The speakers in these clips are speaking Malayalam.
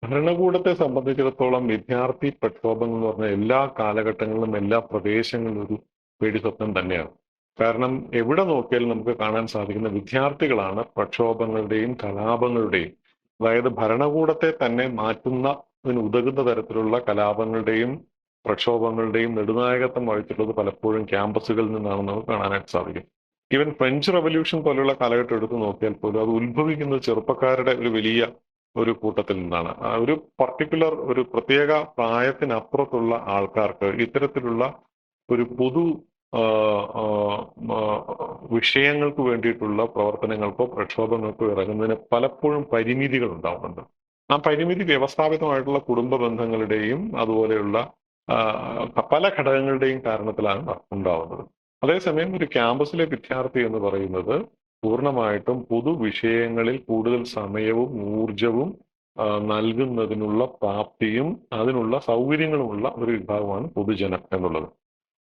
ഭരണകൂടത്തെ സംബന്ധിച്ചിടത്തോളം വിദ്യാർത്ഥി പ്രക്ഷോഭങ്ങൾ എന്ന് പറഞ്ഞാൽ എല്ലാ കാലഘട്ടങ്ങളിലും എല്ലാ പ്രദേശങ്ങളിലും ഒരു പേടി സ്വപ്നം തന്നെയാണ്. കാരണം എവിടെ നോക്കിയാലും നമുക്ക് കാണാൻ സാധിക്കുന്ന വിദ്യാർത്ഥികളാണ് പ്രക്ഷോഭങ്ങളുടെയും കലാപങ്ങളുടെയും, അതായത് ഭരണകൂടത്തെ തന്നെ മാറ്റുന്നതിന് ഉതകുന്ന തരത്തിലുള്ള കലാപങ്ങളുടെയും പ്രക്ഷോഭങ്ങളുടെയും നെടുനായകത്വം വഹിച്ചിട്ടുള്ളത് പലപ്പോഴും ക്യാമ്പസുകളിൽ നിന്നാണെന്ന് നമുക്ക് കാണാനായിട്ട് സാധിക്കും. ഈവൻ ഫ്രഞ്ച് റവല്യൂഷൻ പോലെയുള്ള കാലഘട്ടം എടുത്ത് നോക്കിയാൽ പോലും അത് ഉത്ഭവിക്കുന്നത് ചെറുപ്പക്കാരുടെ ഒരു വലിയ ഒരു കൂട്ടത്തിൽ നിന്നാണ്. ഒരു പർട്ടിക്കുലർ ഒരു പ്രത്യേക പ്രായത്തിനപ്പുറത്തുള്ള ആൾക്കാർക്ക് ഇത്തരത്തിലുള്ള ഒരു പൊതു ആ, ആ, ആ, വിഷയങ്ങൾക്ക് വേണ്ടിയിട്ടുള്ള പ്രവർത്തനങ്ങൾക്കോ പ്രക്ഷോഭങ്ങൾക്കോ ഇറങ്ങുന്നതിന് പലപ്പോഴും പരിമിതികൾ ഉണ്ടാവുന്നുണ്ട്. ആ പരിമിതി വ്യവസ്ഥാപിതമായിട്ടുള്ള കുടുംബ ബന്ധങ്ങളുടെയും അതുപോലെയുള്ള ആ, പല ഘടകങ്ങളുടെയും കാരണത്തിലാണ് ഉണ്ടാവുന്നത്. അതേസമയം ഒരു ക്യാമ്പസിലെ വിദ്യാർത്ഥി എന്ന് പറയുന്നത് പൂർണ്ണമായിട്ടും പൊതുവിഷയങ്ങളിൽ കൂടുതൽ സമയവും ഊർജവും നൽകുന്നതിനുള്ള പ്രാപ്തിയും അതിനുള്ള സൗകര്യങ്ങളുമുള്ള ഒരു വിഭാഗമാണ് പൊതുജനം എന്നുള്ളത്.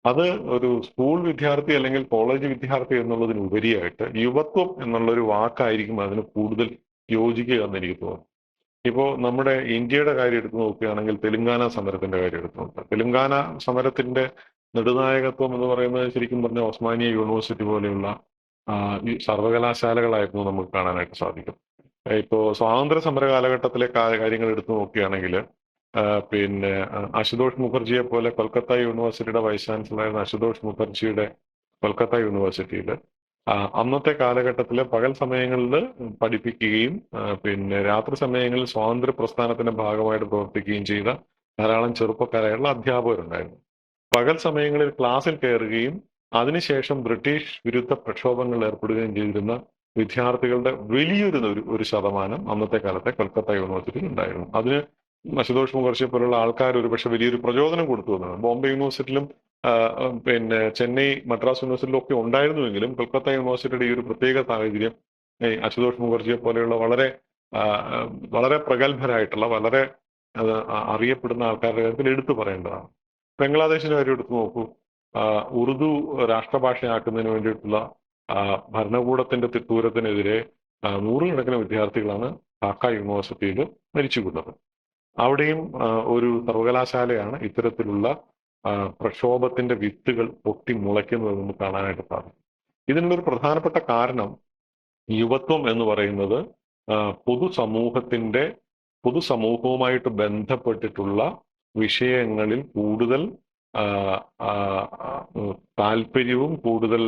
അത് ഒരു സ്കൂൾ വിദ്യാർത്ഥി അല്ലെങ്കിൽ കോളേജ് വിദ്യാർത്ഥി എന്നുള്ളതിനുപരിയായിട്ട് യുവത്വം എന്നുള്ള ഒരു വാക്കായിരിക്കും അതിന് കൂടുതൽ യോജിക്കുക എന്ന് എനിക്ക് തോന്നുന്നു. ഇപ്പോ നമ്മുടെ ഇന്ത്യയുടെ കാര്യം എടുത്തു നോക്കുകയാണെങ്കിൽ തെലുങ്കാന സമരത്തിന്റെ കാര്യം എടുത്തു നോക്കുക. തെലുങ്കാന സമരത്തിന്റെ നെടുനായകത്വം എന്ന് പറയുന്നത് ശരിക്കും പറഞ്ഞ ഒസ്മാനിയ യൂണിവേഴ്സിറ്റി പോലെയുള്ള ഈ സർവകലാശാലകളായിരുന്നു നമുക്ക് കാണാനായിട്ട് സാധിക്കും. ഇപ്പോ സ്വാതന്ത്ര്യ സമര കാലഘട്ടത്തിലെ കാര്യങ്ങൾ എടുത്തു നോക്കുകയാണെങ്കിൽ പിന്നെ അശുതോഷ് മുഖർജിയെ പോലെ കൊൽക്കത്ത യൂണിവേഴ്സിറ്റിയുടെ വൈസ് ചാൻസലറായിരുന്ന അശുതോഷ് മുഖർജിയുടെ കൊൽക്കത്ത യൂണിവേഴ്സിറ്റിയിൽ അന്നത്തെ കാലഘട്ടത്തിലെ പകൽ സമയങ്ങളിൽ പഠിപ്പിക്കുകയും പിന്നെ രാത്രി സമയങ്ങളിൽ സ്വാതന്ത്ര്യ പ്രസ്ഥാനത്തിന്റെ ഭാഗമായിട്ട് പ്രവർത്തിക്കുകയും ചെയ്ത ധാരാളം ചെറുപ്പക്കാരായുള്ള അധ്യാപകരുണ്ടായിരുന്നു. പകൽ സമയങ്ങളിൽ ക്ലാസ്സിൽ കയറുകയും അതിനുശേഷം ബ്രിട്ടീഷ് വിരുദ്ധ പ്രക്ഷോഭങ്ങളിൽ ഏർപ്പെടുകയും ചെയ്തിരുന്ന വിദ്യാർത്ഥികളുടെ വലിയൊരു ഒരു ശതമാനം അന്നത്തെ കാലത്തെ കൊൽക്കത്ത യൂണിവേഴ്സിറ്റിയിൽ ഉണ്ടായിരുന്നു. അതിന് അശുതോഷ് മുഖർജിയെ പോലുള്ള ആൾക്കാർ ഒരുപക്ഷെ വലിയൊരു പ്രചോദനം കൊടുത്തു എന്നാണ്. ബോംബെ യൂണിവേഴ്സിറ്റിയിലും പിന്നെ ചെന്നൈ മദ്രാസ് യൂണിവേഴ്സിറ്റിയിലും ഒക്കെ ഉണ്ടായിരുന്നുവെങ്കിലും കൊൽക്കത്ത യൂണിവേഴ്സിറ്റിയുടെ ഈ ഒരു പ്രത്യേക സാഹചര്യം അശുതോഷ് മുഖർജിയെ പോലെയുള്ള വളരെ വളരെ പ്രഗത്ഭരായിട്ടുള്ള വളരെ അറിയപ്പെടുന്ന ആൾക്കാരുടെ കാര്യത്തിൽ എടുത്തു പറയേണ്ടതാണ്. ബംഗ്ലാദേശിന്റെ കാര്യം എടുത്തു നോക്കൂ. ഉറുദു രാഷ്ട്രഭാഷയാക്കുന്നതിന് വേണ്ടിയിട്ടുള്ള ഭരണകൂടത്തിന്റെ തിട്ടൂരത്തിനെതിരെ നൂറുകണക്കിന് വിദ്യാർത്ഥികളാണ് ധാക്ക യൂണിവേഴ്സിറ്റിയിൽ മരിച്ചുകൊണ്ടത്. അവിടെയും ഒരു സർവകലാശാലയാണ് ഇത്തരത്തിലുള്ള പ്രക്ഷോഭത്തിന്റെ വിത്തുകൾ പൊട്ടി മുളയ്ക്കുന്നത് നമുക്ക് കാണാനായിട്ട് സാധിക്കും. ഇതിനുള്ളൊരു പ്രധാനപ്പെട്ട കാരണം യുവത്വം എന്ന് പറയുന്നത് പൊതുസമൂഹവുമായിട്ട് ബന്ധപ്പെട്ടിട്ടുള്ള വിഷയങ്ങളിൽ കൂടുതൽ താല്പര്യവും കൂടുതൽ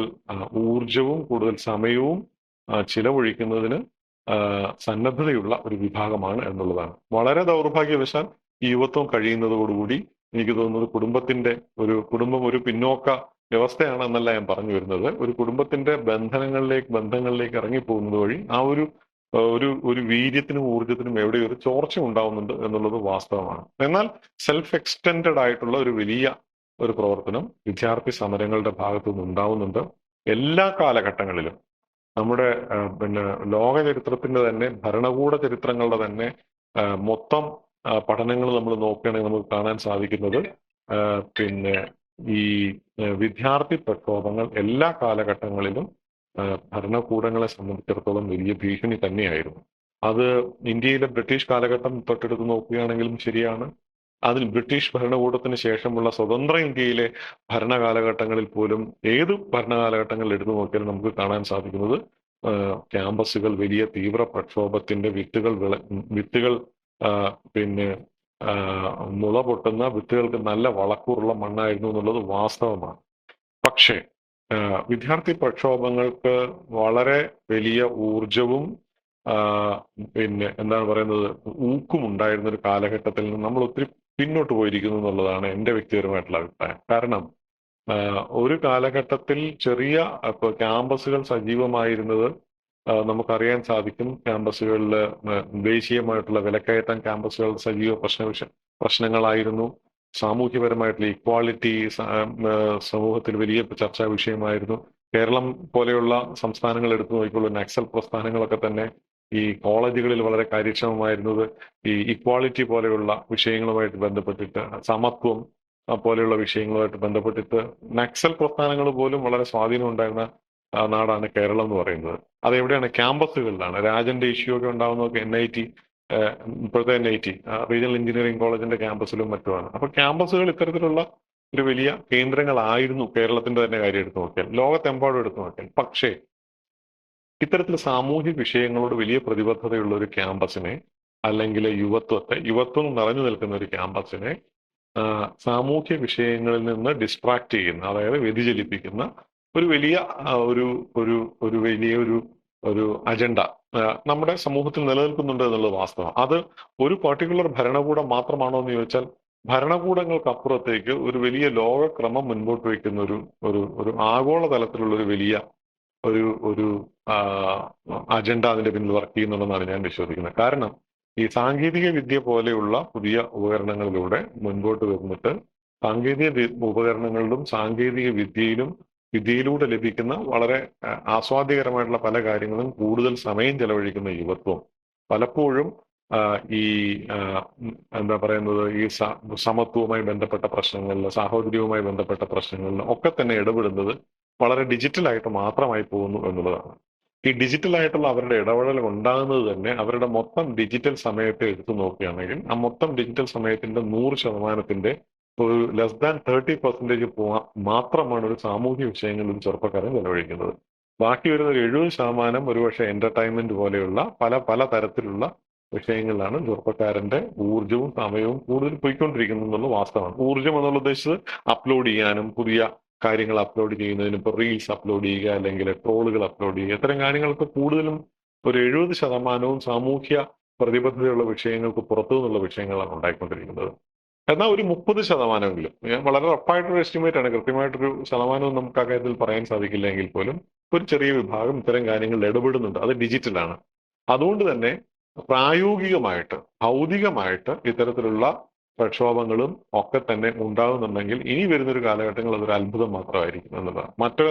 ഊർജവും കൂടുതൽ സമയവും ചിലവഴിക്കുന്നതിന് സന്നദ്ധതയുള്ള ഒരു വിഭാഗമാണ് എന്നുള്ളതാണ്. വളരെ ദൗർഭാഗ്യവശാൽ ഈ യുവത്വം കഴിയുന്നതോടുകൂടി എനിക്ക് തോന്നുന്നത് കുടുംബം ഒരു പിന്നോക്ക വ്യവസ്ഥയാണ് എന്നല്ല ഞാൻ പറഞ്ഞു വരുന്നത്. ഒരു കുടുംബത്തിന്റെ ബന്ധങ്ങളിലേക്ക് ഇറങ്ങിപ്പോകുന്നത് വഴി ആ ഒരു ഒരു ഒരു വീര്യത്തിനും ഊർജത്തിനും എവിടെ ഒരു ചോർച്ച ഉണ്ടാവുന്നുണ്ട് എന്നുള്ളത് വാസ്തവമാണ്. എന്നാൽ സെൽഫ് എക്സ്റ്റെൻഡഡ് ആയിട്ടുള്ള ഒരു വലിയ ഒരു പ്രവർത്തനം വിദ്യാർത്ഥി സമരങ്ങളുടെ ഭാഗത്തു നിന്ന് ഉണ്ടാവുന്നുണ്ട്. എല്ലാ കാലഘട്ടങ്ങളിലും നമ്മുടെ പിന്നെ ലോക ചരിത്രത്തിന്റെ തന്നെ ഭരണകൂട ചരിത്രങ്ങളുടെ തന്നെ മൊത്തം പഠനങ്ങൾ നമ്മൾ നോക്കുകയാണെങ്കിൽ നമുക്ക് കാണാൻ സാധിക്കുന്നത് പിന്നെ ഈ വിദ്യാർത്ഥി പ്രക്ഷോഭങ്ങൾ എല്ലാ കാലഘട്ടങ്ങളിലും ഭരണകൂടങ്ങളെ സംബന്ധിച്ചിടത്തോളം വലിയ ഭീഷണി തന്നെയായിരുന്നു. അത് ഇന്ത്യയിലെ ബ്രിട്ടീഷ് കാലഘട്ടം തൊട്ടെടുത്ത് നോക്കുകയാണെങ്കിലും ശരിയാണ്. അതിൽ ബ്രിട്ടീഷ് ഭരണകൂടത്തിന് ശേഷമുള്ള സ്വതന്ത്ര ഇന്ത്യയിലെ ഭരണകാലഘട്ടങ്ങളിൽ പോലും ഏത് ഭരണകാലഘട്ടങ്ങളിൽ എടുത്തു നോക്കിയാലും നമുക്ക് കാണാൻ സാധിക്കുന്നത് ക്യാമ്പസുകൾ വലിയ തീവ്ര പ്രക്ഷോഭത്തിന്റെ വിത്തുകൾ പിന്നെ മുള പൊട്ടുന്ന വിത്തുകൾക്ക് നല്ല വളക്കൂറുള്ള മണ്ണായിരുന്നു എന്നുള്ളത് വാസ്തവമാണ്. പക്ഷേ വിദ്യാർത്ഥി പ്രക്ഷോഭങ്ങൾക്ക് വളരെ വലിയ ഊർജവും പിന്നെ എന്താണ് പറയുന്നത് ഊക്കും ഉണ്ടായിരുന്ന ഒരു കാലഘട്ടത്തിൽ നിന്ന് നമ്മൾ ഒത്തിരി പിന്നോട്ട് പോയിരിക്കുന്നു എന്നുള്ളതാണ് എൻ്റെ വ്യക്തിപരമായിട്ടുള്ള അഭിപ്രായം. കാരണം ഒരു കാലഘട്ടത്തിൽ ചെറിയ ക്യാമ്പസുകൾ സജീവമായിരുന്നത് നമുക്കറിയാൻ സാധിക്കും. ക്യാമ്പസുകളിൽ ദേശീയമായിട്ടുള്ള വിലക്കയറ്റം ക്യാമ്പസുകൾ സജീവ പ്രശ്നങ്ങളായിരുന്നു. സാമൂഹ്യപരമായിട്ടുള്ള ഇക്വാളിറ്റി സമൂഹത്തിൽ വലിയ ചർച്ചാ വിഷയമായിരുന്നു. കേരളം പോലെയുള്ള സംസ്ഥാനങ്ങൾ എടുത്തു നോക്കിയുള്ള നക്സൽ പ്രസ്ഥാനങ്ങളൊക്കെ തന്നെ ഈ കോളേജുകളിൽ വളരെ കാര്യക്ഷമമായിരുന്നത് ഈ ഇക്വാളിറ്റി പോലെയുള്ള വിഷയങ്ങളുമായിട്ട് ബന്ധപ്പെട്ടിട്ട്, സമത്വം പോലെയുള്ള വിഷയങ്ങളുമായിട്ട് ബന്ധപ്പെട്ടിട്ട് നക്സൽ പ്രസ്ഥാനങ്ങൾ പോലും വളരെ സ്വാധീനം ഉണ്ടായിരുന്ന നാടാണ് കേരളം എന്ന് പറയുന്നത്. അതെവിടെയാണ്? ക്യാമ്പസുകളിലാണ്. രാജന്റെ ഇഷ്യൂ ഒക്കെ ഉണ്ടാകുന്നതൊക്കെ NIT ഇപ്പോഴത്തെ NIT റീജിയണൽ എഞ്ചിനീയറിംഗ് കോളേജിന്റെ ക്യാമ്പസിലും മറ്റുമാണ്. അപ്പൊ ക്യാമ്പസുകൾ ഇത്തരത്തിലുള്ള ഒരു വലിയ കേന്ദ്രങ്ങളായിരുന്നു കേരളത്തിന്റെ തന്നെ കാര്യം എടുത്തു നോക്കിയാൽ, ലോകത്തെമ്പാടും എടുത്തു നോക്കിയാൽ. പക്ഷേ ഇത്തരത്തിൽ സാമൂഹ്യ വിഷയങ്ങളോട് വലിയ പ്രതിബദ്ധതയുള്ള ഒരു ക്യാമ്പസിനെ, അല്ലെങ്കിൽ യുവത്വം നിറഞ്ഞു നിൽക്കുന്ന ഒരു ക്യാമ്പസിനെ സാമൂഹ്യ വിഷയങ്ങളിൽ നിന്ന് ഡിസ്ട്രാക്ട് ചെയ്യുന്ന, അതായത് വ്യതിചലിപ്പിക്കുന്ന ഒരു വലിയ ഒരു ഒരു ഒരു വലിയ ഒരു അജണ്ട നമ്മുടെ സമൂഹത്തിൽ നിലനിൽക്കുന്നുണ്ട് എന്നുള്ളത് വാസ്തവം. അത് ഒരു പർട്ടിക്കുലർ ഭരണകൂടം മാത്രമാണോ എന്ന് ചോദിച്ചാൽ, ഭരണകൂടങ്ങൾക്കപ്പുറത്തേക്ക് ഒരു വലിയ ലോകക്രമം മുൻപോട്ട് വയ്ക്കുന്ന ഒരു ഒരു ഒരു ആഗോള തലത്തിലുള്ള ഒരു വലിയ ഒരു ഒരു അജണ്ട അതിന്റെ പിന്നിൽ വർക്ക് ചെയ്യുന്നുണ്ടെന്നാണ് ഞാൻ വിശ്വസിക്കുന്നത്. കാരണം ഈ സാങ്കേതിക വിദ്യ പോലെയുള്ള പുതിയ ഉപകരണങ്ങളിലൂടെ മുൻപോട്ട് വന്നിട്ട്, സാങ്കേതിക ഉപകരണങ്ങളിലും സാങ്കേതിക വിദ്യയിലൂടെ ലഭിക്കുന്ന വളരെ ആസ്വാദ്യകരമായിട്ടുള്ള പല കാര്യങ്ങളും കൂടുതൽ സമയം ചെലവഴിക്കുന്ന യുവത്വം പലപ്പോഴും ഈ എന്താ പറയുന്നത്, ഈ സമത്വവുമായി ബന്ധപ്പെട്ട പ്രശ്നങ്ങളിൽ, സാഹോദര്യവുമായി ബന്ധപ്പെട്ട പ്രശ്നങ്ങളിൽ ഒക്കെ തന്നെ ഇടപെടുന്നത് വളരെ ഡിജിറ്റലായിട്ട് മാത്രമായി പോകുന്നു എന്നുള്ളതാണ്. ഈ ഡിജിറ്റലായിട്ടുള്ള അവരുടെ ഇടപെടൽ ഉണ്ടാകുന്നത് തന്നെ അവരുടെ മൊത്തം ഡിജിറ്റൽ സമയത്തെ എടുത്തു നോക്കുകയാണെങ്കിൽ, ആ മൊത്തം ഡിജിറ്റൽ സമയത്തിന്റെ 100% ഒരു ലെസ് ദാൻ 30% മാത്രമാണ് ഒരു സാമൂഹ്യ വിഷയങ്ങളിൽ ഒരു ചെറുപ്പക്കാരൻ ചെലവഴിക്കുന്നത്. ബാക്കി വരുന്ന ഒരു 70% ഒരുപക്ഷെ എന്റർടൈൻമെന്റ് പോലെയുള്ള പല പല തരത്തിലുള്ള വിഷയങ്ങളിലാണ് ചെറുപ്പക്കാരന്റെ ഊർജവും സമയവും കൂടുതൽ പോയിക്കൊണ്ടിരിക്കുന്നത് എന്നുള്ളത് വാസ്തവമാണ്. ഊർജം എന്നുള്ള ഉദ്ദേശിച്ചത് അപ്ലോഡ് ചെയ്യാനും പുതിയ കാര്യങ്ങൾ അപ്ലോഡ് ചെയ്യുന്നതിന്, ഇപ്പോൾ റീൽസ് അപ്ലോഡ് ചെയ്യുക, അല്ലെങ്കിൽ ട്രോളുകൾ അപ്ലോഡ് ചെയ്യുക, ഇത്തരം കാര്യങ്ങൾക്ക് കൂടുതലും ഒരു 70% സാമൂഹ്യ പ്രതിബദ്ധതയുള്ള വിഷയങ്ങൾക്ക് പുറത്തു നിന്നുള്ള വിഷയങ്ങളാണ് ഉണ്ടായിക്കൊണ്ടിരിക്കുന്നത്. എന്നാൽ ഒരു 30%, ഞാൻ വളരെ റഫായിട്ടൊരു എസ്റ്റിമേറ്റ് ആണ്, കൃത്യമായിട്ടൊരു ശതമാനവും നമുക്ക് അക്കാര്യത്തിൽ പറയാൻ സാധിക്കില്ല എങ്കിൽ പോലും ഒരു ചെറിയ വിഭാഗം ഇത്തരം കാര്യങ്ങളിൽ ഇടപെടുന്നുണ്ട്. അത് ഡിജിറ്റലാണ്. അതുകൊണ്ട് തന്നെ പ്രായോഗികമായിട്ട്, ഭൗതികമായിട്ട് ഇത്തരത്തിലുള്ള പ്രക്ഷോഭങ്ങളും ഒക്കെ തന്നെ ഉണ്ടാകുന്നുണ്ടെങ്കിൽ ഇനി വരുന്നൊരു കാലഘട്ടങ്ങൾ അതൊരു അത്ഭുതം മാത്രമായിരിക്കും എന്നുള്ളതാണ്. മറ്റ്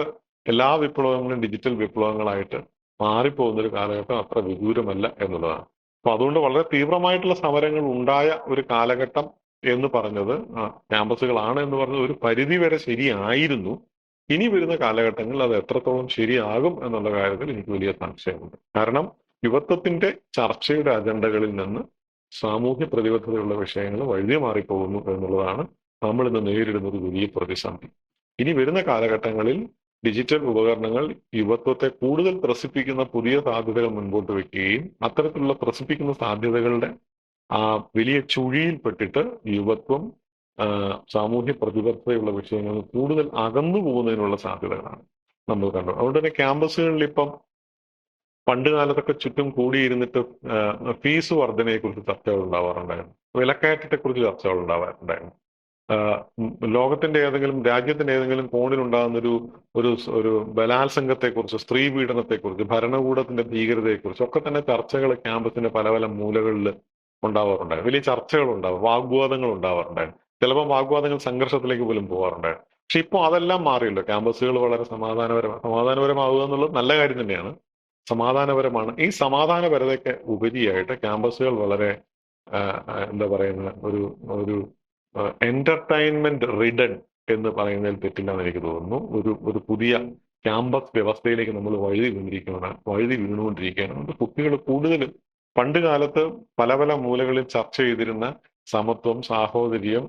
എല്ലാ വിപ്ലവങ്ങളും ഡിജിറ്റൽ വിപ്ലവങ്ങളായിട്ട് മാറിപ്പോകുന്ന ഒരു കാലഘട്ടം അത്ര വിദൂരമല്ല എന്നുള്ളതാണ്. അപ്പൊ അതുകൊണ്ട് വളരെ തീവ്രമായിട്ടുള്ള സമരങ്ങൾ ഉണ്ടായ ഒരു കാലഘട്ടം എന്ന് പറഞ്ഞത് ക്യാമ്പസുകളാണ് എന്ന് പറഞ്ഞത് ഒരു പരിധി വരെ ശരിയായിരുന്നു. ഇനി വരുന്ന കാലഘട്ടങ്ങളിൽ അത് എത്രത്തോളം ശരിയാകും എന്നുള്ള കാര്യത്തിൽ എനിക്ക് വലിയ സംശയമുണ്ട്. കാരണം യുവത്വത്തിന്റെ ചർച്ചയുടെ അജണ്ടകളിൽ നിന്ന് സാമൂഹ്യ പ്രതിബദ്ധതയുള്ള വിഷയങ്ങൾ വഴുതി മാറിപ്പോകുന്നു എന്നുള്ളതാണ് നമ്മൾ ഇന്ന് നേരിടുന്ന ഒരു വലിയ പ്രതിസന്ധി. ഇനി വരുന്ന കാലഘട്ടങ്ങളിൽ ഡിജിറ്റൽ ഉപകരണങ്ങൾ യുവത്വത്തെ കൂടുതൽ ത്രസിപ്പിക്കുന്ന പുതിയ സാധ്യതകൾ മുൻപോട്ട് വെക്കുകയും അത്തരത്തിലുള്ള ത്രസിപ്പിക്കുന്ന സാധ്യതകളുടെ ആ വലിയ ചുഴിയിൽപ്പെട്ടിട്ട് യുവത്വം സാമൂഹ്യ പ്രതിബദ്ധതയുള്ള വിഷയങ്ങളിൽ കൂടുതൽ അകന്നു പോകുന്നതിനുള്ള സാധ്യതകളാണ് നമ്മൾ കണ്ടത്. അതുകൊണ്ട് തന്നെ ക്യാമ്പസുകളിൽ ഇപ്പം പണ്ട് കാലത്തൊക്കെ ചുറ്റും കൂടിയിരുന്നിട്ട് ഫീസ് വർധനയെക്കുറിച്ച് ചർച്ചകൾ ഉണ്ടാവാറുണ്ടായിരുന്നു, വിലക്കയറ്റത്തെക്കുറിച്ച് ചർച്ചകൾ ഉണ്ടാവാറുണ്ടായിരുന്നു. ലോകത്തിന്റെ ഏതെങ്കിലും രാജ്യത്തിന്റെ ഏതെങ്കിലും കോണിലുണ്ടാകുന്ന ഒരു ഒരു ബലാത്സംഗത്തെക്കുറിച്ച്, സ്ത്രീ പീഡനത്തെക്കുറിച്ച്, ഭരണകൂടത്തിന്റെ ഭീകരതയെക്കുറിച്ച് ഒക്കെ തന്നെ ചർച്ചകൾ ക്യാമ്പസിന്റെ പല പല മൂലകളിൽ ഉണ്ടാവാറുണ്ടായിരുന്നു. വലിയ ചർച്ചകൾ ഉണ്ടാവും, വാഗ്വാദങ്ങൾ ഉണ്ടാവാറുണ്ടായിരുന്നു. ചിലപ്പോൾ വാഗ്വാദങ്ങൾ സംഘർഷത്തിലേക്ക് പോലും പോകാറുണ്ടായിരുന്നു. പക്ഷെ ഇപ്പോൾ അതെല്ലാം മാറിയല്ലോ. ക്യാമ്പസുകൾ വളരെ സമാധാനപരമാവുക എന്നുള്ളത് നല്ല കാര്യം തന്നെയാണ്, സമാധാനപരമാണ്. ഈ സമാധാനപരതയ്ക്ക് ഉപരിയായിട്ട് ക്യാമ്പസുകൾ വളരെ എന്താ പറയുന്ന ഒരു ഒരു എന്റർടൈൻമെന്റ് റിഡൻ എന്ന് പറയുന്നതിൽ തെറ്റില്ലെന്ന് എനിക്ക് തോന്നുന്നു. ഒരു പുതിയ ക്യാമ്പസ് വ്യവസ്ഥയിലേക്ക് നമ്മൾ വഴുതി വീണുകൊണ്ടിരിക്കുകയാണ്. കുട്ടികൾ കൂടുതലും പണ്ട് കാലത്ത് പല പല മൂലകളിൽ ചർച്ച ചെയ്തിരുന്ന സമത്വം, സാഹോദര്യം,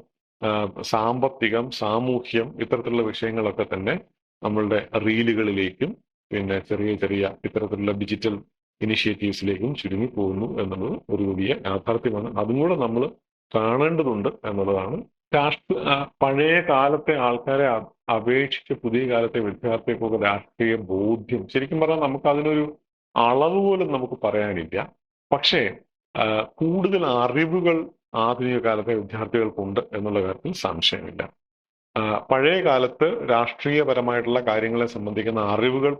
സാമ്പത്തികം, സാമൂഹ്യം, ഇത്തരത്തിലുള്ള വിഷയങ്ങളൊക്കെ തന്നെ നമ്മളുടെ റീലുകളിലേക്കും പിന്നെ ചെറിയ ചെറിയ ഇത്തരത്തിലുള്ള ഡിജിറ്റൽ ഇനിഷ്യേറ്റീവ്സിലേക്കും ചുരുങ്ങി പോകുന്നു എന്നുള്ളത് ഒരു വലിയ യാഥാർത്ഥ്യമാണ്. അതും കൂടെ നമ്മൾ കാണേണ്ടതുണ്ട് എന്നുള്ളതാണ്. പഴയ കാലത്തെ ആൾക്കാരെ അപേക്ഷിച്ച് പുതിയ കാലത്തെ വിദ്യാർത്ഥികൾക്കൊക്കെ രാഷ്ട്രീയ ബോധ്യം, ശരിക്കും പറഞ്ഞാൽ നമുക്ക് അതിനൊരു അളവ് പോലും നമുക്ക് പറയാനില്ല. പക്ഷേ കൂടുതൽ അറിവുകൾ ആധുനിക കാലത്തെ വിദ്യാർത്ഥികൾക്കുണ്ട് എന്നുള്ള കാര്യത്തിൽ സംശയമില്ല. പഴയ കാലത്ത് രാഷ്ട്രീയപരമായിട്ടുള്ള കാര്യങ്ങളെ സംബന്ധിക്കുന്ന അറിവുകൾ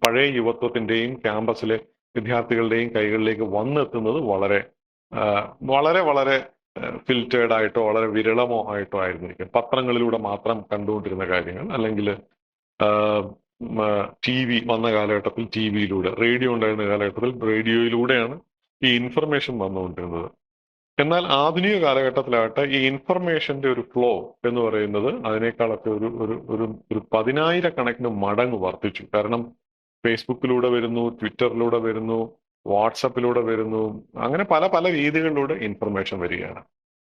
പഴയ യുവത്വത്തിന്റെയും ക്യാമ്പസിലെ വിദ്യാർത്ഥികളുടെയും കൈകളിലേക്ക് വന്നെത്തുന്നത് വളരെ വളരെ വളരെ ഫിൽറ്റേർഡ് ആയിട്ടോ വളരെ വിരളമോ ആയിട്ടോ ആയിരുന്നിരിക്കും. പത്രങ്ങളിലൂടെ മാത്രം കണ്ടുകൊണ്ടിരുന്ന കാര്യങ്ങൾ, അല്ലെങ്കിൽ TV വന്ന കാലഘട്ടത്തിൽ TV-യിലൂടെ, റേഡിയോ ഉണ്ടായിരുന്ന കാലഘട്ടത്തിൽ റേഡിയോയിലൂടെയാണ് ഈ ഇൻഫർമേഷൻ വന്നുകൊണ്ടിരുന്നത്. എന്നാൽ ആധുനിക കാലഘട്ടത്തിലാകട്ടെ ഈ ഇൻഫർമേഷന്റെ ഒരു ഫ്ലോ എന്ന് പറയുന്നത് അതിനേക്കാളൊക്കെ ഒരു ഒരു ഒരു ഒരു 10,000 കണക്കിന് മടങ്ങ് വർദ്ധിച്ചു. കാരണം ഫേസ്ബുക്കിലൂടെ വരുന്നു, ട്വിറ്ററിലൂടെ വരുന്നു, വാട്സപ്പിലൂടെ വരുന്നു, അങ്ങനെ പല പല രീതികളിലൂടെ ഇൻഫർമേഷൻ വരികയാണ്.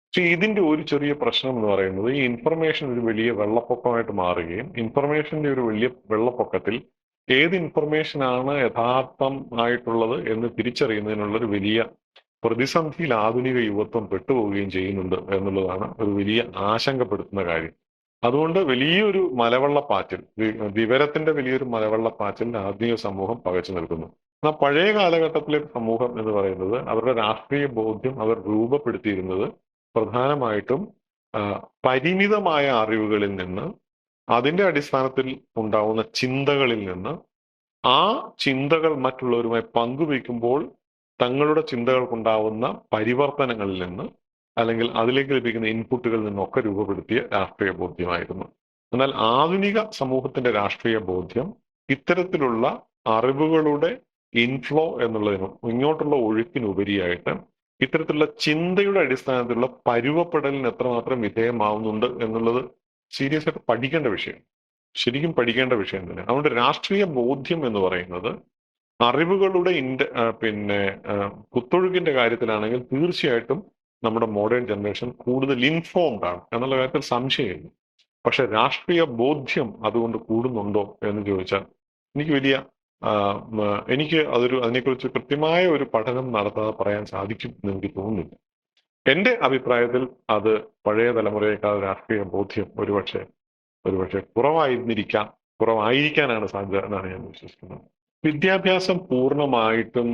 പക്ഷെ ഇതിന്റെ ഒരു ചെറിയ പ്രശ്നം എന്ന് പറയുന്നത് ഈ ഇൻഫർമേഷൻ ഒരു വലിയ വെള്ളപ്പൊക്കമായിട്ട് മാറുകയും ഇൻഫർമേഷന്റെ ഒരു വലിയ വെള്ളപ്പൊക്കത്തിൽ ഏത് ഇൻഫർമേഷൻ ആണ് യഥാർത്ഥം ആയിട്ടുള്ളത് എന്ന് തിരിച്ചറിയുന്നതിനുള്ള ഒരു വലിയ പ്രതിസന്ധിയിൽ ആധുനിക യുവത്വം പെട്ടുപോവുകയും ചെയ്യുന്നുണ്ട് എന്നുള്ളതാണ് ഒരു വലിയ ആശങ്കപ്പെടുത്തുന്ന കാര്യം. അതുകൊണ്ട് വലിയൊരു മലവെള്ളപ്പാച്ചിൽ, വിവരത്തിന്റെ വലിയൊരു മലവെള്ളപ്പാച്ചിൽ ആധുനിക സമൂഹം പകച്ചു നിൽക്കുന്നു. എന്നാൽ പഴയ കാലഘട്ടത്തിലെ സമൂഹം എന്ന് പറയുന്നത് അവരുടെ രാഷ്ട്രീയ ബോധ്യം അവർ രൂപപ്പെടുത്തിയിരുന്നത് പ്രധാനമായിട്ടും പരിമിതമായ അറിവുകളിൽ നിന്ന്, അതിന്റെ അടിസ്ഥാനത്തിൽ ഉണ്ടാവുന്ന ചിന്തകളിൽ നിന്ന്, ആ ചിന്തകൾ മറ്റുള്ളവരുമായി പങ്കുവയ്ക്കുമ്പോൾ തങ്ങളുടെ ചിന്തകൾക്കുണ്ടാവുന്ന പരിവർത്തനങ്ങളിൽ നിന്ന്, അല്ലെങ്കിൽ അതിലേക്ക് ലഭിക്കുന്ന ഇൻപുട്ടുകളിൽ നിന്നൊക്കെ രൂപപ്പെടുത്തിയ രാഷ്ട്രീയ ബോധ്യമായിരുന്നു. എന്നാൽ ആധുനിക സമൂഹത്തിന്റെ രാഷ്ട്രീയ ബോധ്യം ഇത്തരത്തിലുള്ള അറിവുകളുടെ ഇൻഫ്ലോ എന്നുള്ളതിനും ഇങ്ങോട്ടുള്ള ഒഴുക്കിനുപരിയായിട്ട് ഇത്തരത്തിലുള്ള ചിന്തയുടെ അടിസ്ഥാനത്തിലുള്ള പരുവപ്പെടലിന് എത്രമാത്രം വിധേയമാവുന്നുണ്ട് എന്നുള്ളത് സീരിയസ് ആയിട്ട് പഠിക്കേണ്ട വിഷയം, ശരിക്കും പഠിക്കേണ്ട വിഷയം തന്നെ. അതുകൊണ്ട് രാഷ്ട്രീയ ബോധ്യം എന്ന് പറയുന്നത് അറിവുകളുടെ കുത്തൊഴുക്കിന്റെ കാര്യത്തിലാണെങ്കിൽ തീർച്ചയായിട്ടും നമ്മുടെ മോഡേൺ ജനറേഷൻ കൂടുതൽ ഇൻഫോംഡ് ആണ് എന്നുള്ള കാര്യത്തിൽ സംശയമില്ല. പക്ഷെ രാഷ്ട്രീയ ബോധ്യം അതുകൊണ്ട് കൂടുന്നുണ്ടോ എന്ന് ചോദിച്ചാൽ എനിക്ക് അതിനെക്കുറിച്ച് കൃത്യമായ ഒരു പഠനം നടത്താതെ പറയാൻ സാധിക്കും എന്ന് എനിക്ക് തോന്നുന്നില്ല. എന്റെ അഭിപ്രായത്തിൽ അത് പഴയ തലമുറയേക്കാൾ രാഷ്ട്രീയ ബോധ്യം ഒരുപക്ഷെ കുറവായിരിക്കാനാണ് സാധ്യത എന്നാണ് ഞാൻ വിശ്വസിക്കുന്നത്. വിദ്യാഭ്യാസം പൂർണ്ണമായിട്ടും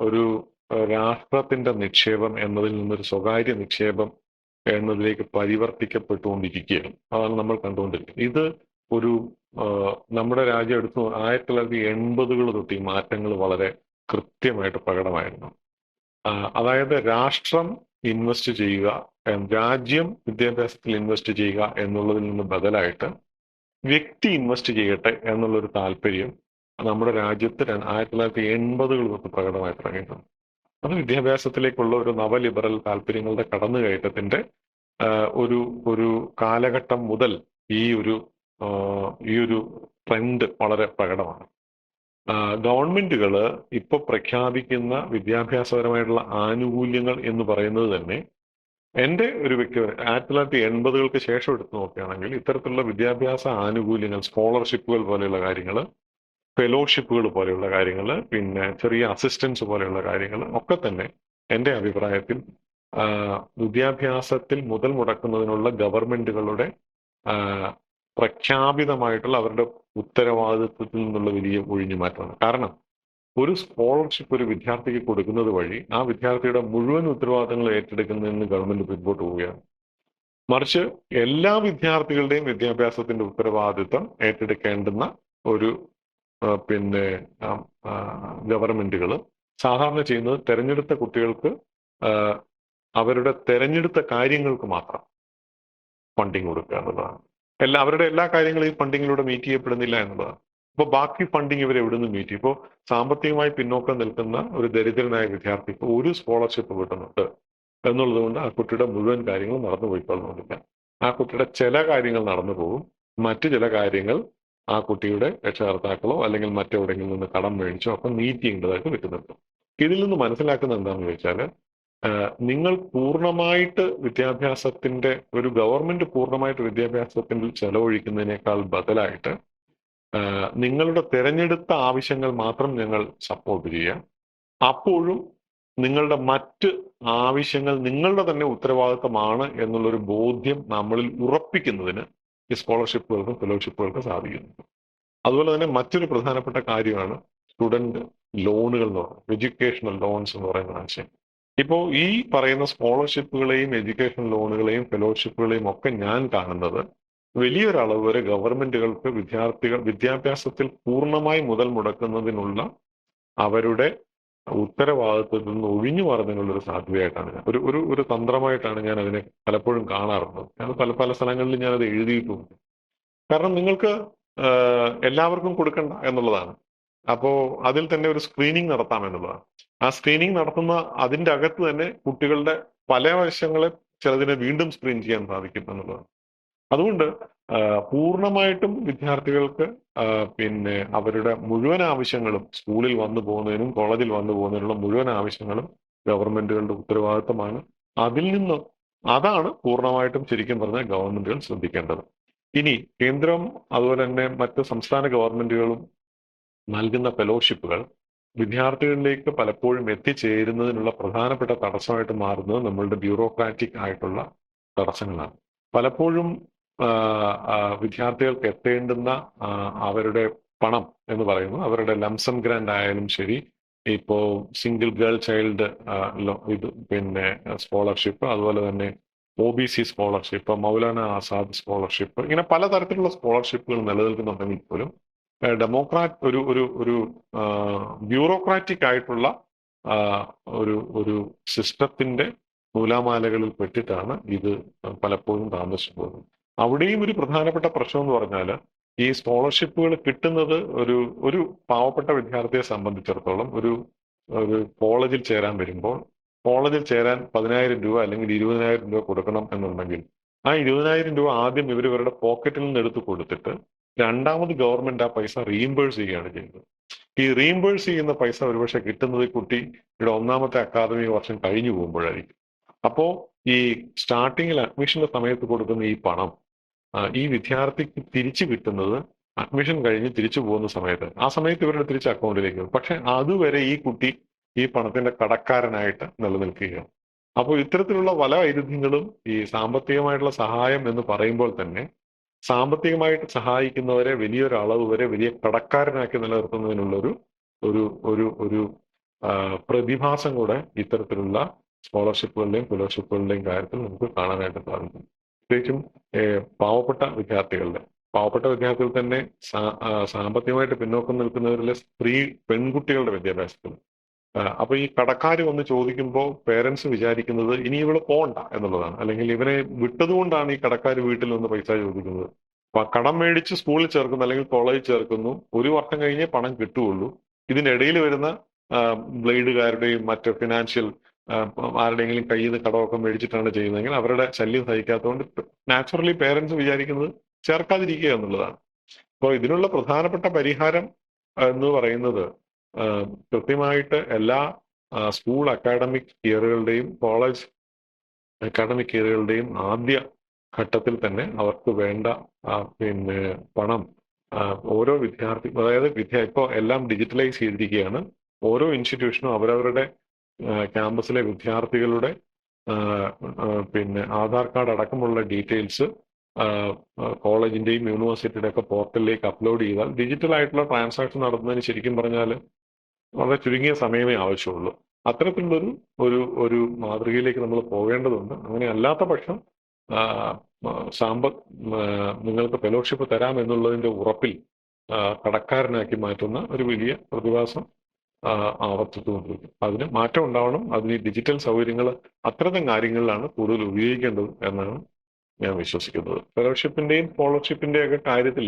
ഒരു രാഷ്ട്രത്തിന്റെ നിക്ഷേപം എന്നതിൽ നിന്നൊരു സ്വകാര്യ നിക്ഷേപം എന്നതിലേക്ക് പരിവർത്തിക്കപ്പെട്ടുകൊണ്ടിരിക്കുകയാണ്. അതാണ് നമ്മൾ കണ്ടുകൊണ്ടിരിക്കുന്നത്. ഇത് ഒരു നമ്മുടെ രാജ്യം എടുത്തു 1980-കൾ തൊട്ട് ഈ മാറ്റങ്ങൾ വളരെ കൃത്യമായിട്ട് പ്രകടമായിരുന്നു. അതായത് രാഷ്ട്രം ഇൻവെസ്റ്റ് ചെയ്യുക, രാജ്യം വിദ്യാഭ്യാസത്തിൽ ഇൻവെസ്റ്റ് ചെയ്യുക എന്നുള്ളതിൽ നിന്ന് ബദലായിട്ട് വ്യക്തി ഇൻവെസ്റ്റ് ചെയ്യട്ടെ എന്നുള്ളൊരു താല്പര്യം നമ്മുടെ രാജ്യത്ത് 1980-കൾ തൊട്ട് പ്രകടമായി തുടങ്ങിയിട്ടുണ്ട്. അത് വിദ്യാഭ്യാസത്തിലേക്കുള്ള ഒരു നവലിബറൽ താല്പര്യങ്ങളുടെ കടന്നുകയറ്റത്തിന്റെ ഒരു കാലഘട്ടം മുതൽ ഈ ഒരു ട്രെൻഡ് വളരെ പ്രകടമാണ്. ഗവൺമെന്റുകൾ ഇപ്പൊ പ്രഖ്യാപിക്കുന്ന വിദ്യാഭ്യാസപരമായിട്ടുള്ള ആനുകൂല്യങ്ങൾ എന്ന് പറയുന്നത് തന്നെ എന്റെ ഒരു വ്യക്തി 1980-കൾക്ക് ശേഷം എടുത്തു നോക്കുകയാണെങ്കിൽ ഇത്തരത്തിലുള്ള വിദ്യാഭ്യാസ ആനുകൂല്യങ്ങൾ, സ്കോളർഷിപ്പുകൾ പോലെയുള്ള കാര്യങ്ങൾ, ഫെലോഷിപ്പുകൾ പോലെയുള്ള കാര്യങ്ങൾ, പിന്നെ ചെറിയ അസിസ്റ്റൻസ് പോലെയുള്ള കാര്യങ്ങൾ ഒക്കെ തന്നെ എൻ്റെ അഭിപ്രായത്തിൽ വിദ്യാഭ്യാസത്തിൽ മുതൽ മുടക്കുന്നതിനുള്ള ഗവൺമെന്റുകളുടെ പ്രഖ്യാപിതമായിട്ടുള്ള അവരുടെ ഉത്തരവാദിത്വത്തിൽ നിന്നുള്ള വലിയ ഒഴിഞ്ഞുമാറ്റമാണ്. കാരണം ഒരു സ്കോളർഷിപ്പ് ഒരു വിദ്യാർത്ഥിക്ക് കൊടുക്കുന്നത് വഴി ആ വിദ്യാർത്ഥിയുടെ മുഴുവൻ ഉത്തരവാദിത്തങ്ങൾ ഏറ്റെടുക്കുന്നതിന് ഗവൺമെന്റ് പിൻപോട്ട് പോവുകയാണ്. മറിച്ച് എല്ലാ വിദ്യാർത്ഥികളുടെയും വിദ്യാഭ്യാസത്തിന്റെ ഉത്തരവാദിത്തം ഏറ്റെടുക്കേണ്ടുന്ന ഒരു ഗവൺമെന്റുകൾ സാധാരണ ചെയ്യുന്നത് തെരഞ്ഞെടുത്ത കുട്ടികൾക്ക് അവരുടെ തെരഞ്ഞെടുത്ത കാര്യങ്ങൾക്ക് മാത്രം ഫണ്ടിങ് കൊടുക്കുക എന്നുള്ളതാണ്. അവരുടെ എല്ലാ കാര്യങ്ങളും ഈ ഫണ്ടിങ്ങിലൂടെ മീറ്റ് ചെയ്യപ്പെടുന്നില്ല എന്നുള്ളതാണ്. അപ്പോൾ ബാക്കി ഫണ്ടിങ് ഇവർ എവിടെ നിന്ന് മീറ്റ് ചെയ്യും? ഇപ്പോൾ സാമ്പത്തികമായി പിന്നോക്കം നിൽക്കുന്ന ഒരു ദരിദ്രനായ വിദ്യാർത്ഥിക്ക് ഒരു സ്കോളർഷിപ്പ് കിട്ടുന്നുണ്ട് എന്നുള്ളത് കൊണ്ട് ആ കുട്ടിയുടെ മുഴുവൻ കാര്യങ്ങളും നടന്നു പോയിക്കൊള്ളുന്നില്ല. ആ കുട്ടിയുടെ ചില കാര്യങ്ങൾ നടന്നു പോകും, മറ്റു ചില കാര്യങ്ങൾ ആ കുട്ടിയുടെ രക്ഷകർത്താക്കളോ അല്ലെങ്കിൽ മറ്റെവിടെയെങ്കിലും നിന്ന് കടം മേടിച്ചോ ഒക്കെ മീറ്റ് ചെയ്യേണ്ടതായിട്ട് വരുന്നുണ്ട്. ഇതിൽ നിന്ന് മനസ്സിലാക്കുന്നത് എന്താണെന്ന് ചോദിച്ചാൽ, നിങ്ങൾ പൂർണ്ണമായിട്ട് വിദ്യാഭ്യാസത്തിന്റെ ഗവൺമെന്റ് പൂർണ്ണമായിട്ട് വിദ്യാഭ്യാസത്തിൽ ചെലവഴിക്കുന്നതിനേക്കാൾ ബദലായിട്ട് നിങ്ങളുടെ തിരഞ്ഞെടുത്ത ആവശ്യങ്ങൾ മാത്രം ഞങ്ങൾ സപ്പോർട്ട് ചെയ്യാം. അപ്പോഴും നിങ്ങളുടെ മറ്റ് ആവശ്യങ്ങൾ നിങ്ങളുടെ തന്നെ ഉത്തരവാദിത്തമാണ് എന്നുള്ളൊരു ബോധ്യം നമ്മളിൽ ഉറപ്പിക്കുന്നതിന് ഈ സ്കോളർഷിപ്പുകൾക്കും ഫെലോഷിപ്പുകൾക്കും സാധിക്കുന്നുണ്ട്. അതുപോലെ തന്നെ മറ്റൊരു പ്രധാനപ്പെട്ട കാര്യമാണ് സ്റ്റുഡന്റ് ലോണുകൾ എന്ന് പറയുന്നത്, എഡ്യൂക്കേഷണൽ ലോൺസ് എന്ന് പറയുന്ന ആശയം. ഇപ്പോൾ ഈ പറയുന്ന സ്കോളർഷിപ്പുകളെയും എഡ്യൂക്കേഷൻ ലോണുകളെയും ഫെലോഷിപ്പുകളെയും ഒക്കെ ഞാൻ കാണുന്നത് വലിയൊരളവ് വരെ ഗവൺമെന്റുകൾക്ക് വിദ്യാഭ്യാസത്തിൽ പൂർണ്ണമായി മുതൽ മുടക്കുന്നതിനുള്ള അവരുടെ ഉത്തരവാദിത്വത്തിൽ നിന്ന് ഒഴിഞ്ഞു മാറുന്നതിനുള്ള ഒരു സാധ്യതയായിട്ടാണ് ഒരു തന്ത്രമായിട്ടാണ് ഞാൻ അതിനെ പലപ്പോഴും കാണാറുള്ളത്. ഞാൻ പല സ്ഥലങ്ങളിലും ഞാനത് എഴുതിയിട്ടുമുണ്ട്. കാരണം നിങ്ങൾക്ക് എല്ലാവർക്കും കൊടുക്കണ്ട എന്നുള്ളതാണ്. അപ്പോൾ അതിൽ തന്നെ ഒരു സ്ക്രീനിങ് നടത്താം എന്നുള്ളതാണ്. ആ സ്ക്രീനിങ് നടത്തുന്ന അതിൻ്റെ അകത്ത് തന്നെ കുട്ടികളുടെ പല വശങ്ങളെ ചിലതിനെ വീണ്ടും സ്ക്രീൻ ചെയ്യാൻ സാധിക്കും എന്നുള്ളതാണ്. അതുകൊണ്ട് പൂർണ്ണമായിട്ടും വിദ്യാർത്ഥികൾക്ക് പിന്നെ അവരുടെ മുഴുവൻ ആവശ്യങ്ങളും സ്കൂളിൽ വന്നു പോകുന്നതിനും കോളേജിൽ വന്നു പോകുന്നതിനുള്ള മുഴുവൻ ആവശ്യങ്ങളും ഗവൺമെന്റുകളുടെ ഉത്തരവാദിത്തമാണ്. അതിൽ നിന്ന് അതാണ് പൂർണ്ണമായിട്ടും ശരിക്കും പറഞ്ഞാൽ ഗവൺമെന്റുകൾ ശ്രദ്ധിക്കേണ്ടത്. ഇനി കേന്ദ്രം അതുപോലെ തന്നെ മറ്റ് സംസ്ഥാന ഗവൺമെന്റുകളും നൽകുന്ന ഫെലോഷിപ്പുകൾ വിദ്യാർത്ഥികളിലേക്ക് പലപ്പോഴും എത്തിച്ചേരുന്നതിനുള്ള പ്രധാനപ്പെട്ട തടസ്സമായിട്ട് മാറുന്നത് നമ്മളുടെ ബ്യൂറോക്രാറ്റിക് ആയിട്ടുള്ള തടസ്സങ്ങളാണ്. പലപ്പോഴും വിദ്യാർത്ഥികൾക്ക് എത്തേണ്ടുന്ന അവരുടെ പണം എന്ന് പറയുന്നത് അവരുടെ ലംസം ഗ്രാൻഡ് ആയാലും ശരി, ഇപ്പോ സിംഗിൾ ഗേൾ ചൈൽഡ് ഇത് പിന്നെ സ്കോളർഷിപ്പ്, അതുപോലെ തന്നെ OBC scholarship, Maulana Azad scholarship, ഇങ്ങനെ പലതരത്തിലുള്ള സ്കോളർഷിപ്പുകൾ നിലനിൽക്കുന്നുണ്ടെങ്കിൽ പോലും ഡെമോക്രാറ്റ് ഒരു ബ്യൂറോക്രാറ്റിക് ആയിട്ടുള്ള ഒരു സിസ്റ്റത്തിന്റെ നൂലാമാലകളിൽ പെട്ടിട്ടാണ് ഇത് പലപ്പോഴും താമസിച്ചു പോകുന്നത്. അവിടെയും ഒരു പ്രധാനപ്പെട്ട പ്രശ്നം എന്ന് പറഞ്ഞാൽ ഈ സ്കോളർഷിപ്പുകൾ കിട്ടുന്നത് ഒരു പാവപ്പെട്ട വിദ്യാർത്ഥിയെ സംബന്ധിച്ചിടത്തോളം ഒരു കോളേജിൽ ചേരാൻ വരുമ്പോൾ കോളേജിൽ ചേരാൻ 10,000 രൂപ അല്ലെങ്കിൽ 20,000 രൂപ കൊടുക്കണം എന്നുണ്ടെങ്കിൽ ആ 20,000 രൂപ ആദ്യം ഇവരുടെ പോക്കറ്റിൽ നിന്ന് എടുത്ത് കൊടുത്തിട്ട് രണ്ടാമത് ഗവൺമെന്റ് ആ പൈസ റീഇംബേഴ്സ് ചെയ്യുകയാണ് ചെയ്യുന്നത്. ഈ റീഇംബേഴ്സ് ചെയ്യുന്ന പൈസ ഒരുപക്ഷെ കിട്ടുന്നത് കുട്ടിയുടെ ഒന്നാമത്തെ അക്കാദമിക വർഷം കഴിഞ്ഞു പോകുമ്പോഴായിരിക്കും. അപ്പോ ഈ സ്റ്റാർട്ടിങ്ങിൽ അഡ്മിഷന്റെ സമയത്ത് കൊടുക്കുന്ന ഈ പണം ഈ വിദ്യാർത്ഥിക്ക് തിരിച്ചു കിട്ടുന്നത് അഡ്മിഷൻ കഴിഞ്ഞ് തിരിച്ചു പോകുന്ന സമയത്ത്, ആ സമയത്ത് ഇവരുടെ തിരിച്ച് അക്കൗണ്ടിലേക്ക് വരും. പക്ഷെ അതുവരെ ഈ കുട്ടി ഈ പണത്തിന്റെ കടക്കാരനായിട്ട് നിലനിൽക്കുകയാണ്. അപ്പോൾ ഇത്തരത്തിലുള്ള പല വൈരുദ്ധ്യങ്ങളും ഈ സാമ്പത്തികമായിട്ടുള്ള സഹായം എന്ന് പറയുമ്പോൾ തന്നെ സാമ്പത്തികമായിട്ട് സഹായിക്കുന്നവരെ വലിയൊരളവ് വരെ വലിയ കടക്കാരനാക്കി നിലനിർത്തുന്നതിനുള്ളൊരു ഒരു ഒരു ഒരു പ്രതിഭാസം കൂടെ ഇത്തരത്തിലുള്ള സ്കോളർഷിപ്പുകളുടെയും ഫെലോഷിപ്പുകളുടെയും കാര്യത്തിൽ നമുക്ക് കാണാനായിട്ട് സാധിക്കും. പ്രത്യേകിച്ചും പാവപ്പെട്ട വിദ്യാർത്ഥികൾ തന്നെ സാമ്പത്തികമായിട്ട് പിന്നോക്കം നിൽക്കുന്നവരിലെ പെൺകുട്ടികളുടെ വിദ്യാഭ്യാസത്തിൽ അപ്പൊ ഈ കടക്കാർ വന്ന് ചോദിക്കുമ്പോൾ പേരൻസ് വിചാരിക്കുന്നത് ഇനി ഇവള് പോണ്ട എന്നുള്ളതാണ്, അല്ലെങ്കിൽ ഇവനെ വിട്ടതുകൊണ്ടാണ് ഈ കടക്കാർ വീട്ടിൽ നിന്ന് പൈസ ചോദിക്കുന്നത്. അപ്പൊ കടം മേടിച്ച് സ്കൂളിൽ ചേർക്കുന്നു അല്ലെങ്കിൽ കോളേജിൽ ചേർക്കുന്നു, ഒരു വർഷം കഴിഞ്ഞേ പണം കിട്ടുകയുള്ളൂ. ഇതിനിടയിൽ വരുന്ന ബ്ലേഡുകാരുടെയും മറ്റ് ഫിനാൻഷ്യൽ ആരുടെയെങ്കിലും കയ്യിൽ നിന്ന് കടമൊക്കെ മേടിച്ചിട്ടാണ് ചെയ്യുന്നതെങ്കിൽ അവരുടെ ശല്യം സഹിക്കാത്തതുകൊണ്ട് നാച്ചുറലി പേരൻസ് വിചാരിക്കുന്നത് ചേർക്കാതിരിക്കുക എന്നുള്ളതാണ്. അപ്പോൾ ഇതിനുള്ള പ്രധാനപ്പെട്ട പരിഹാരം എന്ന് പറയുന്നത് കൃത്യമായിട്ട് എല്ലാ സ്കൂൾ അക്കാഡമിക് ഇയറുകളുടെയും കോളേജ് അക്കാഡമിക് ഇയറുകളുടെയും ആദ്യ ഘട്ടത്തിൽ തന്നെ അവർക്ക് വേണ്ട പിന്നെ പണം ഓരോ വിദ്യാർത്ഥി, അതായത് ഇപ്പോൾ എല്ലാം ഡിജിറ്റലൈസ് ചെയ്തിരിക്കുകയാണ്. ഓരോ ഇൻസ്റ്റിറ്റ്യൂഷനും അവരവരുടെ ക്യാമ്പസിലെ വിദ്യാർത്ഥികളുടെ പിന്നെ ആധാർ കാർഡ് അടക്കമുള്ള ഡീറ്റെയിൽസ് കോളേജിന്റെയും യൂണിവേഴ്സിറ്റിയുടെ ഒക്കെ പോർട്ടലിലേക്ക് അപ്ലോഡ് ചെയ്താൽ ഡിജിറ്റൽ ആയിട്ടുള്ള ട്രാൻസാക്ഷൻ നടത്തുന്നതിന് ശരിക്കും പറഞ്ഞാൽ വളരെ ചുരുങ്ങിയ സമയമേ ആവശ്യമുള്ളൂ. അത്തരത്തിലുള്ളൊരു ഒരു ഒരു മാതൃകയിലേക്ക് നമ്മൾ പോകേണ്ടതുണ്ട്. അങ്ങനെ അല്ലാത്ത പക്ഷം നിങ്ങൾക്ക് ഫെലോഷിപ്പ് തരാം എന്നുള്ളതിന്റെ ഉറപ്പിൽ കടക്കാരനാക്കി മാറ്റുന്ന ഒരു വലിയ പ്രതിഭാസം ആവർത്തിച്ചുകൊണ്ടിരിക്കും. അതിന് മാറ്റം ഉണ്ടാവണം. അതിന് ഡിജിറ്റൽ സൗകര്യങ്ങൾ അത്തരം കാര്യങ്ങളിലാണ് കൂടുതൽ ഉപയോഗിക്കേണ്ടത് എന്നാണ് ഞാൻ വിശ്വസിക്കുന്നത്. ഫെലോഷിപ്പിന്റെയും സ്കോളർഷിപ്പിന്റെയും ഒക്കെ കാര്യത്തിൽ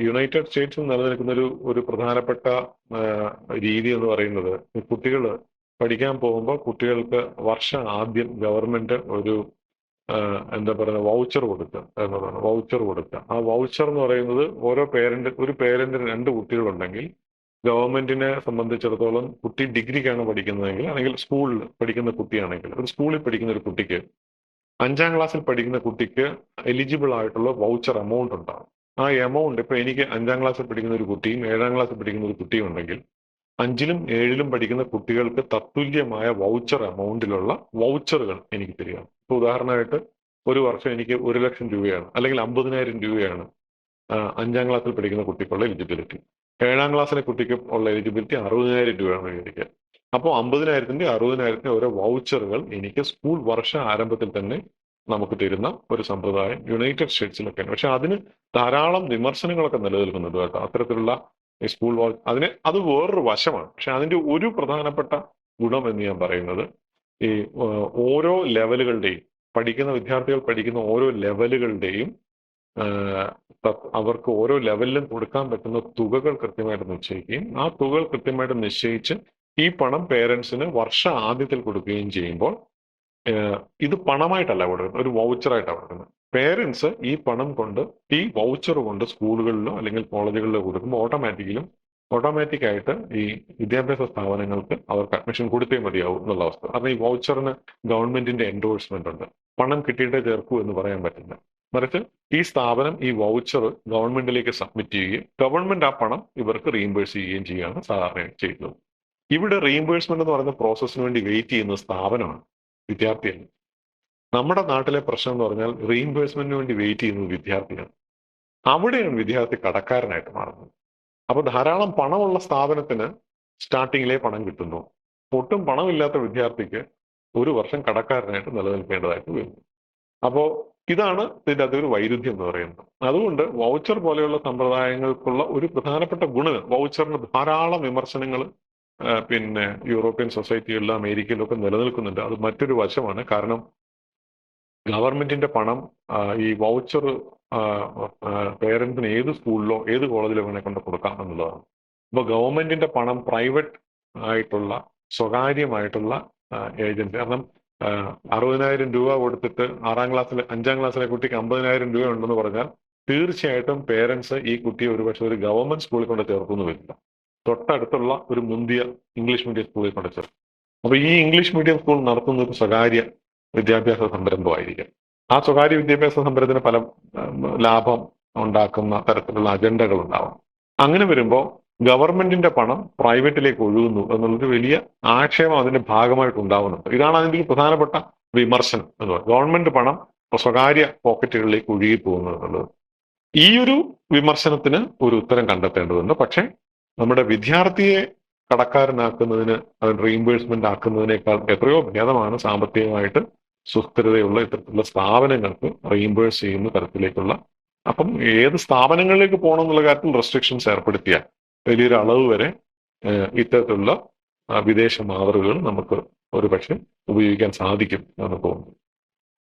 യുണൈറ്റഡ് സ്റ്റേറ്റ്സിൽ നിലനിൽക്കുന്ന ഒരു പ്രധാനപ്പെട്ട രീതി എന്ന് പറയുന്നത്, കുട്ടികൾ പഠിക്കാൻ പോകുമ്പോൾ കുട്ടികൾക്ക് വർഷം ആദ്യം ഗവൺമെന്റ് എന്താ പറയുക വൗച്ചർ കൊടുക്കുക എന്നതാണ്. വൗച്ചർ കൊടുക്കുക. ആ വൗച്ചർ എന്ന് പറയുന്നത് ഒരു പേരന്റ് 2 കുട്ടികളുണ്ടെങ്കിൽ ഗവൺമെന്റിനെ സംബന്ധിച്ചിടത്തോളം കുട്ടി ഡിഗ്രിക്കാണ് പഠിക്കുന്നതെങ്കിൽ, അല്ലെങ്കിൽ സ്കൂളിൽ പഠിക്കുന്ന കുട്ടിയാണെങ്കിൽ, ഒരു സ്കൂളിൽ പഠിക്കുന്ന ഒരു കുട്ടിക്ക് 5ാം ക്ലാസ്സിൽ പഠിക്കുന്ന കുട്ടിക്ക് എലിജിബിൾ ആയിട്ടുള്ള വൗച്ചർ എമൗണ്ട് ഉണ്ടാകും. ആ എമൗണ്ട് ഇപ്പൊ എനിക്ക് 5ാം ക്ലാസ്സിൽ പഠിക്കുന്ന ഒരു കുട്ടിയും 7ാം ക്ലാസ്സിൽ പഠിക്കുന്ന ഒരു കുട്ടിയും ഉണ്ടെങ്കിൽ 5ലും 7ലും പഠിക്കുന്ന കുട്ടികൾക്ക് തത്തുല്യമായ വൗച്ചർ എമൗണ്ടിലുള്ള വൗച്ചറുകൾ എനിക്ക് തരിക. ഇപ്പൊ ഉദാഹരണമായിട്ട് ഒരു വർഷം എനിക്ക് 1,00,000 രൂപയാണ് അല്ലെങ്കിൽ 50,000 രൂപയാണ് 5ാം ക്ലാസ്സിൽ പഠിക്കുന്ന കുട്ടിക്കുള്ള എലിജിബിലിറ്റി. 7ാം ക്ലാസ്സിലെ കുട്ടിക്ക് ഉള്ള എലിജിബിലിറ്റി 60,000 രൂപയാണ് വിചാരിക്കുക. അപ്പോൾ 50,000-ന്റെ 60,000-ന്റെ ഓരോ വൗച്ചറുകൾ എനിക്ക് സ്കൂൾ വർഷ ആരംഭത്തിൽ തന്നെ നമുക്ക് തരുന്ന ഒരു സമ്പ്രദായം യുണൈറ്റഡ് സ്റ്റേറ്റ്സിലൊക്കെയാണ്. പക്ഷെ അതിന് ധാരാളം വിമർശനങ്ങളൊക്കെ നിലനിൽക്കുന്നുണ്ട് കേട്ടോ. അത്തരത്തിലുള്ള സ്കൂൾ അത് വേറൊരു വശമാണ്. പക്ഷെ അതിന്റെ ഒരു പ്രധാനപ്പെട്ട ഗുണം എന്ന് ഞാൻ പറയുന്നത് ഈ ഓരോ ലെവലുകളുടെയും വിദ്യാർത്ഥികൾ പഠിക്കുന്ന ഓരോ ലെവലുകളുടെയും അവർക്ക് ഓരോ ലെവലിലും കൊടുക്കാൻ പറ്റുന്ന തുകകൾ കൃത്യമായിട്ട് നിശ്ചയിക്കുകയും ആ തുകകൾ കൃത്യമായിട്ട് നിശ്ചയിച്ച് ഈ പണം പേരൻസിന് വർഷ ആദ്യത്തിൽ കൊടുക്കുകയും ചെയ്യുമ്പോൾ ഇത് പണമായിട്ടല്ല കൊടുക്കുന്നത്, ഒരു വൗച്ചറായിട്ടാണ് കൊടുക്കുന്നത്. പേരൻസ് ഈ പണം കൊണ്ട്, ഈ വൗച്ചർ കൊണ്ട് സ്കൂളുകളിലോ അല്ലെങ്കിൽ കോളേജുകളിലോ കൊടുക്കുമ്പോൾ ഓട്ടോമാറ്റിക് ആയിട്ട് ഈ വിദ്യാഭ്യാസ സ്ഥാപനങ്ങൾക്ക് അവർക്ക് അഡ്മിഷൻ കൊടുത്തേ മതിയാവും എന്നുള്ള അവസ്ഥ. കാരണം ഈ വൗച്ചറിന് ഗവൺമെന്റിന്റെ എൻഡോഴ്സ്മെന്റ് ഉണ്ട്. പണം കിട്ടിയിട്ടേ ചേർക്കൂ എന്ന് പറയാൻ പറ്റില്ല. മറിച്ച് ഈ സ്ഥാപനം ഈ വൗച്ചർ ഗവൺമെന്റിലേക്ക് സബ്മിറ്റ് ചെയ്യുകയും ഗവൺമെന്റ് ആ പണം ഇവർക്ക് റീഇംബേഴ്സ് ചെയ്യുകയും ചെയ്യുകയാണ് സാധാരണ ചെയ്യുന്നത്. ഇവിടെ റീഇംബേഴ്സ്മെന്റ് എന്ന് പറയുന്ന പ്രോസസ്സിന് വേണ്ടി വെയിറ്റ് ചെയ്യുന്ന സ്ഥാപനമാണ്, വിദ്യാർത്ഥിയാണ്. നമ്മുടെ നാട്ടിലെ പ്രശ്നം എന്ന് പറഞ്ഞാൽ റീഇംബേഴ്സ്മെന്റിന് വേണ്ടി വെയിറ്റ് ചെയ്യുന്നത് വിദ്യാർത്ഥിയാണ്. അവിടെയാണ് വിദ്യാർത്ഥി കടക്കാരനായിട്ട് മാറുന്നത്. അപ്പൊ ധാരാളം പണമുള്ള സ്ഥാപനത്തിന് സ്റ്റാർട്ടിങ്ങിലെ പണം കിട്ടുന്നു. ഒട്ടും പണമില്ലാത്ത വിദ്യാർത്ഥിക്ക് ഒരു വർഷം കടക്കാരനായിട്ട് നിലനിൽക്കേണ്ടതായിട്ട് വരുന്നു. അപ്പോ ഇതാണ് ഇതിന്റെ അതൊരു വൈരുദ്ധ്യം എന്ന് പറയുന്നത്. അതുകൊണ്ട് വൗച്ചർ പോലെയുള്ള സമ്പ്രദായങ്ങൾക്കുള്ള ഒരു പ്രധാനപ്പെട്ട ഗുണം, വൗച്ചറിന് ധാരാളം വിമർശനങ്ങൾ പിന്നെ യൂറോപ്യൻ സൊസൈറ്റികളിലും അമേരിക്കയിലും ഒക്കെ നിലനിൽക്കുന്നുണ്ട്. അത് മറ്റൊരു വശമാണ്. കാരണം ഗവൺമെന്റിന്റെ പണം ഈ വൗച്ചർ പേരൻസിന് ഏത് സ്കൂളിലോ ഏത് കോളേജിലോ വേണേ കൊണ്ട് കൊടുക്കാം എന്നുള്ളതാണ്. അപ്പൊ ഗവൺമെന്റിന്റെ പണം പ്രൈവറ്റ് ആയിട്ടുള്ള സ്വകാര്യമായിട്ടുള്ള ഏജൻസി, കാരണം 60,000 രൂപ കൊടുത്തിട്ട് 5ാം ക്ലാസ്സിലെ കുട്ടിക്ക് 50,000 രൂപ ഉണ്ടെന്ന് പറഞ്ഞാൽ തീർച്ചയായിട്ടും പേരൻസ് ഈ കുട്ടിയെ ഒരുപക്ഷെ ഒരു ഗവൺമെന്റ് സ്കൂളിൽ കൊണ്ട് ചേർത്തുന്നു വരില്ല. തൊട്ടടുത്തുള്ള ഒരു മുന്തിയ ഇംഗ്ലീഷ് മീഡിയം സ്കൂളിൽ കൊണ്ട് ചേർക്കും. അപ്പൊ ഈ ഇംഗ്ലീഷ് മീഡിയം സ്കൂൾ നടത്തുന്ന ഒരു സ്വകാര്യ വിദ്യാഭ്യാസ സംരംഭമായിരിക്കും. ആ സ്വകാര്യ വിദ്യാഭ്യാസ സംരംഭത്തിന് പല ലാഭം ഉണ്ടാക്കുന്ന തരത്തിലുള്ള അജണ്ടകൾ ഉണ്ടാവാം. അങ്ങനെ വരുമ്പോൾ ഗവൺമെന്റിന്റെ പണം പ്രൈവറ്റിലേക്ക് ഒഴുകുന്നു എന്നുള്ളൊരു വലിയ ആക്ഷേപം അതിന്റെ ഭാഗമായിട്ട് ഉണ്ടാവുന്നുണ്ട്. ഇതാണ് അതിന്റെ ഒരു പ്രധാനപ്പെട്ട വിമർശനം എന്ന് പറയുന്നത്. ഗവൺമെന്റ് പണം സ്വകാര്യ പോക്കറ്റുകളിലേക്ക് ഒഴുകി പോകുന്നു എന്നുള്ളത്. ഈ ഒരു വിമർശനത്തിന് ഒരു ഉത്തരം കണ്ടെത്തേണ്ടതുണ്ട്. പക്ഷേ നമ്മുടെ വിദ്യാർത്ഥിയെ കടക്കാരനാക്കുന്നതിന്, അവൻ റീഇംബേഴ്സ്മെന്റ് ആക്കുന്നതിനേക്കാൾ എത്രയോ ഭേദമാണ് സാമ്പത്തികമായിട്ട് സുസ്ഥിരതയുള്ള ഇത്തരത്തിലുള്ള സ്ഥാപനങ്ങൾക്ക് റീഇംബേഴ്സ് ചെയ്യുന്ന തരത്തിലേക്കുള്ള. അപ്പം ഏത് സ്ഥാപനങ്ങളിലേക്ക് പോകണം എന്നുള്ള കാര്യത്തിൽ റെസ്ട്രിക്ഷൻസ് ഏർപ്പെടുത്തിയാൽ വലിയൊരു അളവ് വരെ ഇത്തരത്തിലുള്ള വിദേശ മാതൃകകൾ നമുക്ക് ഒരുപക്ഷെ ഉപയോഗിക്കാൻ സാധിക്കും എന്ന് തോന്നുന്നു.